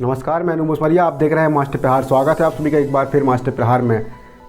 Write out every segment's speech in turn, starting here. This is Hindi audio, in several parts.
नमस्कार, मैं अनुमोश मरिया, आप देख रहे हैं मास्टर प्रहार। स्वागत है आप सभी का एक बार फिर मास्टर प्रहार में।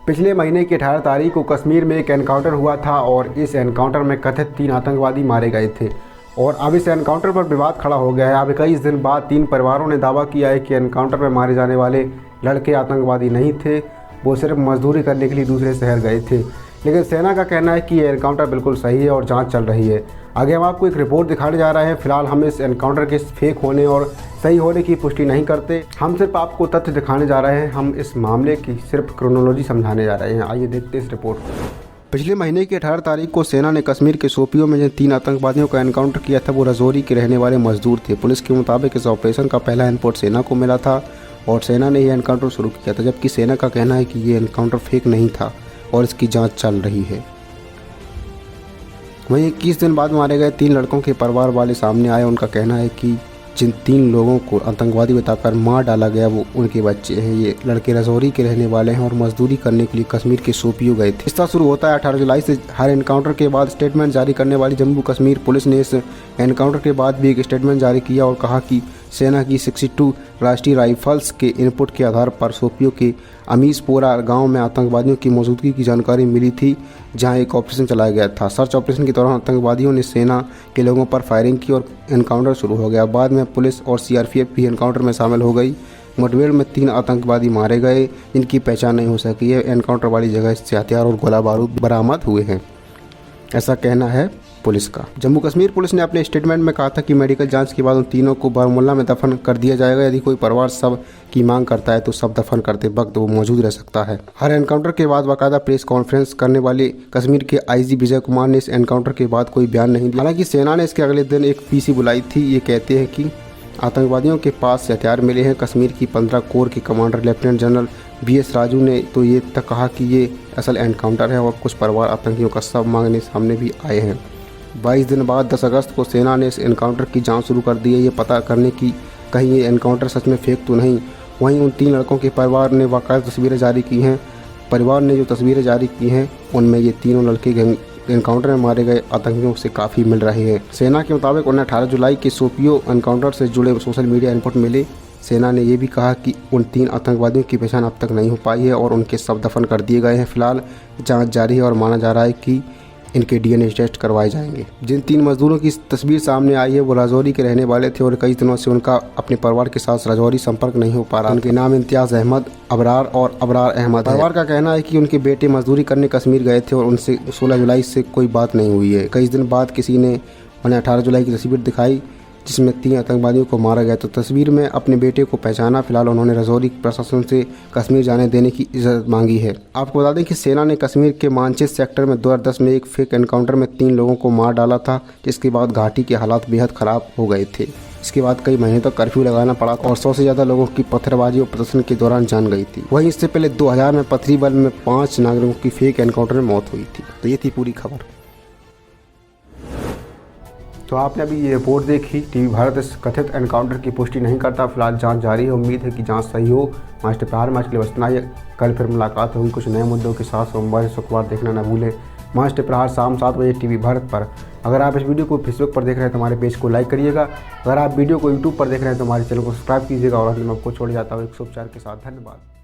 पिछले महीने की 18 तारीख को कश्मीर में एक एनकाउंटर हुआ था और इस एनकाउंटर में कथित 3 आतंकवादी मारे गए थे और अब इस एनकाउंटर पर विवाद खड़ा हो गया है। अब 21 दिन बाद 3 परिवारों ने दावा किया है कि एनकाउंटर में मारे जाने वाले लड़के आतंकवादी नहीं थे, वो सिर्फ मजदूरी करने के लिए दूसरे शहर गए थे। लेकिन सेना का कहना है कि ये एनकाउंटर बिल्कुल सही है और जांच चल रही है। आगे हम आपको एक रिपोर्ट दिखाने जा रहे हैं। फिलहाल हम इस एनकाउंटर के फेक होने और सही होने की पुष्टि नहीं करते, हम सिर्फ आपको तथ्य दिखाने जा रहे हैं। हम इस मामले की सिर्फ क्रोनोलॉजी समझाने जा रहे हैं। आइए देखते हैं इस रिपोर्ट को। पिछले महीने की 18 तारीख को सेना ने कश्मीर के शोपियों में जिन 3 आतंकवादियों का एनकाउंटर किया था वो राजौरी के रहने वाले मजदूर थे। पुलिस के मुताबिक इस ऑपरेशन का पहला इनपुट सेना को मिला था और सेना ने यह एनकाउंटर शुरू किया था, जबकि सेना का कहना है कि ये एनकाउंटर फेक नहीं था और इसकी जांच चल रही है। वहीं 21 दिन बाद मारे गए 3 लड़कों के परिवार वाले सामने आए। उनका कहना है कि जिन 3 लोगों को आतंकवादी बताकर मार डाला गया वो उनके बच्चे हैं। ये लड़के राजौरी के रहने वाले हैं और मजदूरी करने के लिए कश्मीर के शोपियों गए थे। रिश्ता शुरू होता है 18 जुलाई से। हर एनकाउंटर के बाद स्टेटमेंट जारी करने वाली जम्मू कश्मीर पुलिस ने इस एनकाउंटर के बाद भी एक स्टेटमेंट जारी किया और कहा कि सेना की 62 राष्ट्रीय राइफल्स के इनपुट के आधार पर शोपियों के अमीशपोरा गांव में आतंकवादियों की मौजूदगी की जानकारी मिली थी, जहां एक ऑपरेशन चलाया गया था। सर्च ऑपरेशन के दौरान आतंकवादियों ने सेना के लोगों पर फायरिंग की और एनकाउंटर शुरू हो गया। बाद में पुलिस और सीआरपीएफ भी एनकाउंटर में शामिल हो गई। मुठभेड़ में 3 आतंकवादी मारे गए, जिनकी पहचान नहीं हो सकी है। एनकाउंटर वाली जगह से हथियार और गोला बारूद बरामद हुए हैं, ऐसा कहना है पुलिस का। जम्मू कश्मीर पुलिस ने अपने स्टेटमेंट में कहा था कि मेडिकल जांच के बाद उन तीनों को बारामूला में दफन कर दिया जाएगा। यदि कोई परिवार शव की मांग करता है तो शव दफन करते वक्त वो मौजूद रह सकता है। हर एनकाउंटर के बाद बाकायदा प्रेस कॉन्फ्रेंस करने वाले कश्मीर के आईजी विजय कुमार ने इस एनकाउंटर के बाद कोई बयान नहीं दिया। हालांकि सेना ने इसके अगले दिन एक पीसी बुलाई थी। ये कहते हैं कि आतंकवादियों के पास से हथियार मिले हैं। कश्मीर की 15 कोर के commander lieutenant general BS Raju ने तो ये तक कहा कि ये असल एनकाउंटर है और कुछ परिवार आतंकियों का शव मांगने सामने भी आए हैं। 22 दिन बाद 10 अगस्त को सेना ने इस एनकाउंटर की जांच शुरू कर दी है, ये पता करने की कहीं ये एनकाउंटर सच में फेक तो नहीं। वहीं उन 3 लड़कों के परिवार ने बाकायदा तस्वीरें जारी की हैं। परिवार ने जो तस्वीरें जारी की हैं उनमें ये तीनों लड़के एनकाउंटर में मारे गए आतंकियों से काफ़ी मिल रहे हैं। सेना के मुताबिक उन्हें 18 जुलाई के शोपियों एनकाउंटर से जुड़े सोशल मीडिया इनपुट मिले। सेना ने यह भी कहा कि उन 3 आतंकवादियों की पहचान अब तक नहीं हो पाई है और उनके शव दफन कर दिए गए हैं। फिलहाल जांच जारी है और माना जा रहा है कि इनके DNA टेस्ट करवाए जाएंगे। जिन 3 मजदूरों की तस्वीर सामने आई है वो राजौरी के रहने वाले थे और कई दिनों से उनका अपने परिवार के साथ राजौरी संपर्क नहीं हो पा रहा। उनके नाम इम्तियाज़ अहमद, अबरार और अबरार अहमद है। परिवार का कहना है कि उनके बेटे मजदूरी करने कश्मीर गए थे और उनसे 16 जुलाई से कोई बात नहीं हुई है। कई दिन बाद किसी ने उन्हें 18 जुलाई की तस्वीर दिखाई जिसमें 3 आतंकवादियों को मारा गया। तो तस्वीर में अपने बेटे को पहचाना। फिलहाल उन्होंने राजौरी प्रशासन से कश्मीर जाने देने की इजाज़त मांगी है। आपको बता दें कि सेना ने कश्मीर के मानचित सेक्टर में 2010 में एक फेक एनकाउंटर में 3 लोगों को मार डाला था, जिसके बाद घाटी के हालात बेहद ख़राब हो गए थे। इसके बाद कई महीने तक कर्फ्यू लगाना पड़ा और 100 से ज़्यादा लोगों की पत्थरबाजी और प्रदर्शन के दौरान जान गई थी। वहीं इससे पहले 2000 में पथरी बल में 5 नागरिकों की फेक एनकाउंटर में मौत हुई थी। तो ये थी पूरी खबर। तो आपने अभी ये रिपोर्ट देखी। टीवी भारत इस कथित एनकाउंटर की पुष्टि नहीं करता। फिलहाल जांच जारी है। उम्मीद है कि जांच सही हो। मास्टर प्रहार में आज के लिए बस इतना ही। कल फिर मुलाकात होगी कुछ नए मुद्दों के साथ। सोमवार से शुक्रवार देखना न भूलें। मास्टर प्रहार शाम 7 बजे टीवी भारत पर। अगर आप इस वीडियो को फेसबुक पर देख रहे हैं तो हमारे पेज को लाइक करिएगा। अगर आप वीडियो को यूट्यूब पर देख रहे हैं तो हमारे चैनल को सब्सक्राइब कीजिएगा। और अभी मैं आपको छोड़ जाता हूँ एक शुभ विचार के साथ। धन्यवाद।